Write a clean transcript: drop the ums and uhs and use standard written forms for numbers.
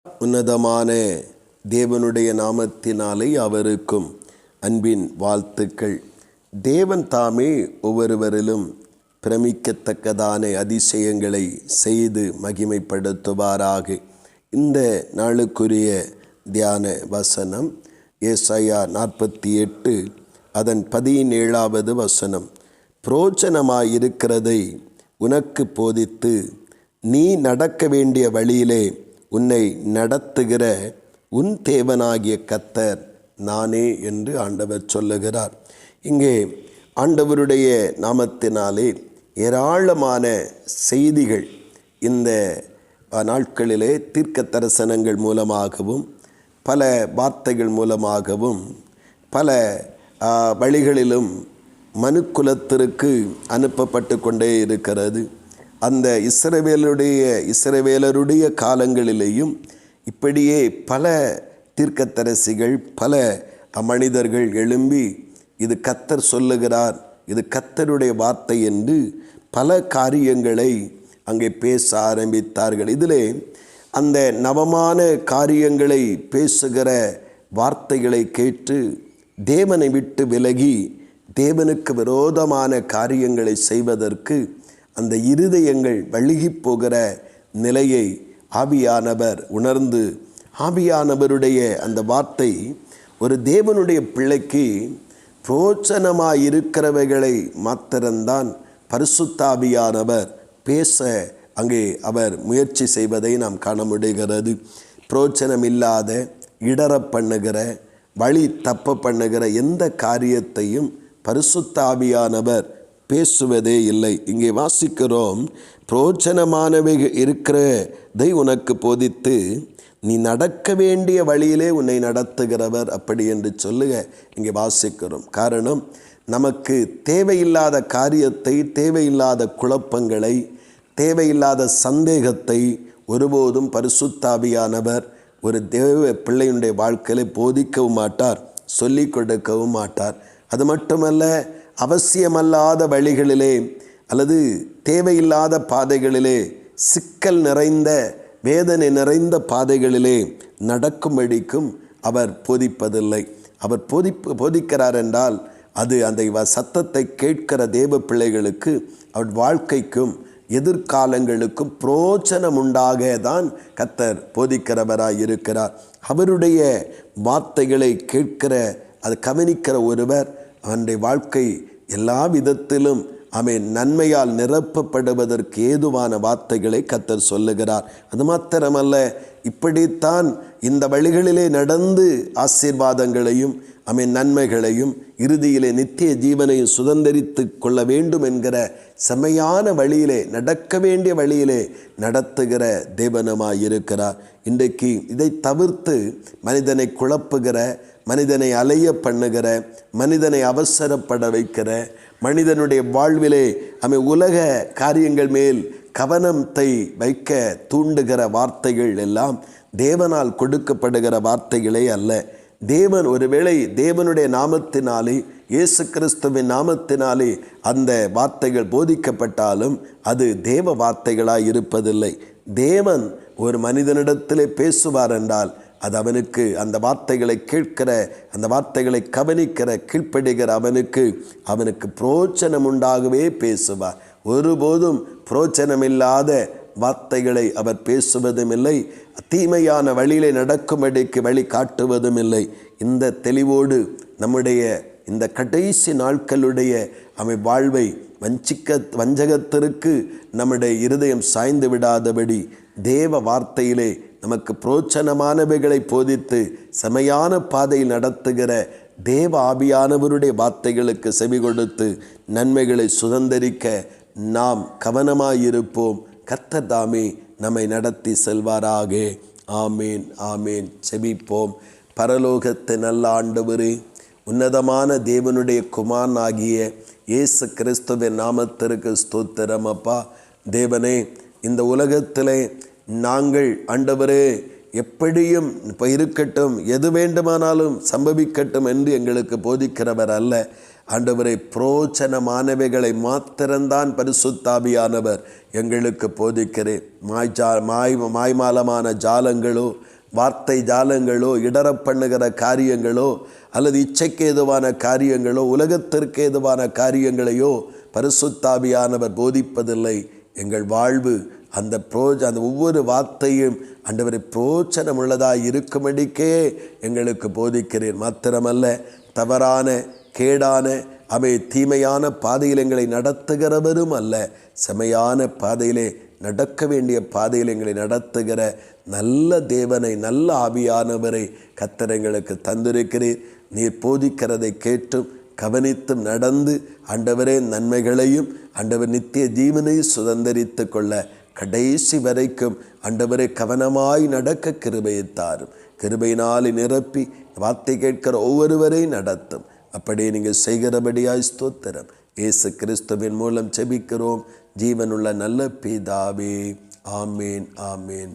உன்னதமான தேவனுடைய நாமத்தினாலே அவருக்கும் அன்பின் வாழ்த்துக்கள். தேவன் தாமே ஒவ்வொருவரிலும் பிரமிக்கத்தக்கதான அதிசயங்களை செய்து மகிமைப்படுத்துவாராக. இந்த நாளுக்குரிய தியான வசனம் ஏசாயா 48 அதன் 17வது வசனம். புரோஜனமாயிருக்கிறதை உனக்கு போதித்து நீ நடக்க வேண்டிய வழியிலே உன்னை நடத்துகிற உன் தேவனாகிய கர்த்தர் நானே என்று ஆண்டவர் சொல்லுகிறார். இங்கே ஆண்டவருடைய நாமத்தினாலே ஏராளமான செய்திகள் இந்த நாட்களிலே தீர்க்க தரிசனங்கள் மூலமாகவும் பல வார்த்தைகள் மூலமாகவும் பல வழிகளிலும் மனுக்குலத்திற்கு அனுப்பப்பட்டு கொண்டே இருக்கிறது. அந்த இஸ்ரவேலருடைய காலங்களிலேயும் இப்படியே பல தீர்க்கதரிசிகள் பல மனிதர்கள் எழும்பி இது கர்த்தர் சொல்லுகிறார், இது கர்த்தருடைய வார்த்தை என்று பல காரியங்களை அங்கே பேச ஆரம்பித்தார்கள். இதிலே அந்த நவமான காரியங்களை பேசுகிற வார்த்தைகளை கேட்டு தேவனை விட்டு விலகி தேவனுக்கு விரோதமான காரியங்களை செய்வதற்கு அந்த இருதயங்கள் வழுகி போகிற நிலையை ஆவியானவர் உணர்ந்து, ஆவியானவருடைய அந்த வார்த்தை ஒரு தேவனுடைய பிள்ளைக்கு பிரோஜனமாயிருக்கிறவைகளை மாத்திரம்தான் பரிசுத்த ஆவியானவர் பேச அங்கே அவர் முயற்சி செய்வதை நாம் காண முடிகிறது. பிரோஜனமில்லாத இடற பண்ணுகிற வழி தப்ப பண்ணுகிற எந்த காரியத்தையும் பரிசுத்த ஆவியானவர் பேசுவதே இல்லை. இங்கே வாசிக்கிறோம், பிரோஜனமானவை இருக்கிறதை உனக்கு போதித்து நீ நடக்க வேண்டிய வழியிலே உன்னை நடத்துகிறவர் அப்படி என்று சொல்லுக இங்கே வாசிக்கிறோம். காரணம், நமக்கு தேவையில்லாத காரியத்தை, தேவையில்லாத குழப்பங்களை, தேவையில்லாத சந்தேகத்தை ஒருபோதும் பரிசுத்த ஆவியானவர் ஒரு தேவ பிள்ளையினுடைய வாழ்க்கையிலே போதிக்கவும் மாட்டார், சொல்லிக் கொடுக்கவும் மாட்டார். அது மட்டுமல்ல, அவசியமல்லாத வழிகளிலே அல்லது தேவையில்லாத பாதைகளிலே, சிக்கல் நிறைந்த வேதனை நிறைந்த பாதைகளிலே நடக்கும்படிக்கும் அவர் போதிப்பதில்லை. அவர் போதிக்கிறார் என்றால் அது அந்த சத்தத்தை கேட்கிற தேவ பிள்ளைகளுக்கு அவர் வாழ்க்கைக்கும் எதிர்காலங்களுக்கும் பிரோஜனம் உண்டாக தான் கர்த்தர் போதிக்கிறவராய் இருக்கிறார். அவருடைய வார்த்தைகளை கேட்கிற அதை கவனிக்கிற ஒருவர் அவனுடைய வாழ்க்கை எல்லா விதத்திலும் நன்மையால் நிரப்பப்படுவதற்கு ஏதுவான வார்த்தைகளை கர்த்தர் சொல்லுகிறார். அது மாத்திரமல்ல, இப்படித்தான் இந்த வழிகளிலே நடந்து ஆசீர்வாதங்களையும் நன்மைகளையும் இறுதியிலே நித்திய ஜீவனையும் சுதந்திரித்து கொள்ள வேண்டும் என்கிற செமையான வழியிலே, நடக்க வேண்டிய வழியிலே நடத்துகிற தேவனமாயிருக்கிறார். இன்றைக்கு இதை தவிர்த்து மனிதனை குழப்புகிற, மனிதனை அலைய பண்ணுகிற, மனிதனை அவசரப்பட வைக்கிற, மனிதனுடைய வாழ்விலே உலக காரியங்கள் மேல் கவனத்தை வைக்க தூண்டுகிற வார்த்தைகள் எல்லாம் தேவனால் கொடுக்கப்படுகிற வார்த்தைகளே அல்ல. தேவன் ஒருவேளை தேவனுடைய நாமத்தினாலே, இயேசு கிறிஸ்துவின் நாமத்தினாலே அந்த வார்த்தைகள் போதிக்கப்பட்டாலும் அது தேவ வார்த்தைகளாய் இருப்பதில்லை. தேவன் ஒரு மனிதனிடத்திலே பேசுவார் என்றால் அது அவனுக்கு அந்த வார்த்தைகளை கேட்கிற, அந்த வார்த்தைகளை கவனிக்கிற, கீழ்ப்படுகிற அவனுக்கு பிரோஜனம் உண்டாகவே பேசுவார். ஒருபோதும் பிரோஜனமில்லாத வார்த்தைகளை அவர் பேசுவதும் இல்லை, தீமையான வழியிலே நடக்கும்படிக்கு வழி காட்டுவதும் இல்லை. இந்த தெளிவோடு நம்முடைய இந்த கடைசி நாட்களுடைய வாழ்வை வஞ்சகத்திற்கு நம்முடைய இருதயம் சாய்ந்து விடாதபடி தேவ வார்த்தையிலே நமக்கு பிரோஜனமானவைகளை போதித்து செமையான பாதையில் நடத்துகிற தேவ ஆவியானவருடைய வார்த்தைகளுக்கு செவி கொடுத்து நன்மைகளை சுதந்திரிக்க நாம் கவனமாயிருப்போம். கர்த்தர் தாமே நம்மை நடத்தி செல்வாராக. ஆமேன், ஆமேன். செபிப்போம். பரலோகத்தின் நல்ல ஆண்டவரே, உன்னதமான தேவனுடைய குமாரனாகிய இயேசு கிறிஸ்துவின் நாமத்திற்கு ஸ்தோத்திரம். அப்பா தேவனே, இந்த உலகத்திலே நாங்கள் ஆண்டவரே எப்படியும் இப்போ இருக்கட்டும், எது வேண்டுமானாலும் சம்பவிக்கட்டும் என்று எங்களுக்கு போதிக்கிறவர் அல்ல. ஆண்டவரை புரோச்சனமானவைகளை மாத்திரம்தான் பரிசுத்தாவியானவர் எங்களுக்கு போதிக்கிறேன். மாய்மாலமான ஜாலங்களோ, வார்த்தை ஜாலங்களோ, இடரப் பண்ணுகிற காரியங்களோ, அல்லது இச்சைக்கு ஏதுவான காரியங்களோ, உலகத்திற்கு ஏதுவான காரியங்களையோ பரிசுத்தாவியானவர் போதிப்பதில்லை. எங்கள் வாழ்வு அந்த ஒவ்வொரு வார்த்தையும் ஆண்டவரை புரோச்சனம் உள்ளதாய் இருக்கும்படிக்கே எங்களுக்கு போதிக்கிறேன். மாத்திரமல்ல, தவறான கேடான தீமையான பாதையில் எங்களை நடத்துகிறவரும் அல்ல, செமையான பாதையிலே நடக்க வேண்டிய பாதையில் எங்களை நடத்துகிற நல்ல தேவனை, நல்ல ஆவியானவரை கர்த்தர் எங்களுக்கு தந்திருக்கிறீர். நீர் போதிக்கிறதை கேட்டும் கவனித்தும் நடந்து ஆண்டவரே நன்மைகளையும் ஆண்டவர் நித்திய ஜீவனையும் சுதந்தரித்து கொள்ள கடைசி வரைக்கும் ஆண்டவரை கவனமாய் நடக்க கிருபையை தாரும். கிருபையினால் நிரப்பி வார்த்தை கேட்கிற ஒவ்வொருவரையும் நடத்தும். அப்படியே நீங்கள் செய்கிறபடியாய் ஸ்தோத்திரம். இயேசு கிறிஸ்துவின் மூலம் செபிக்கிறோம் ஜீவனுள்ள நல்ல பிதாவே. ஆமேன், ஆமேன்.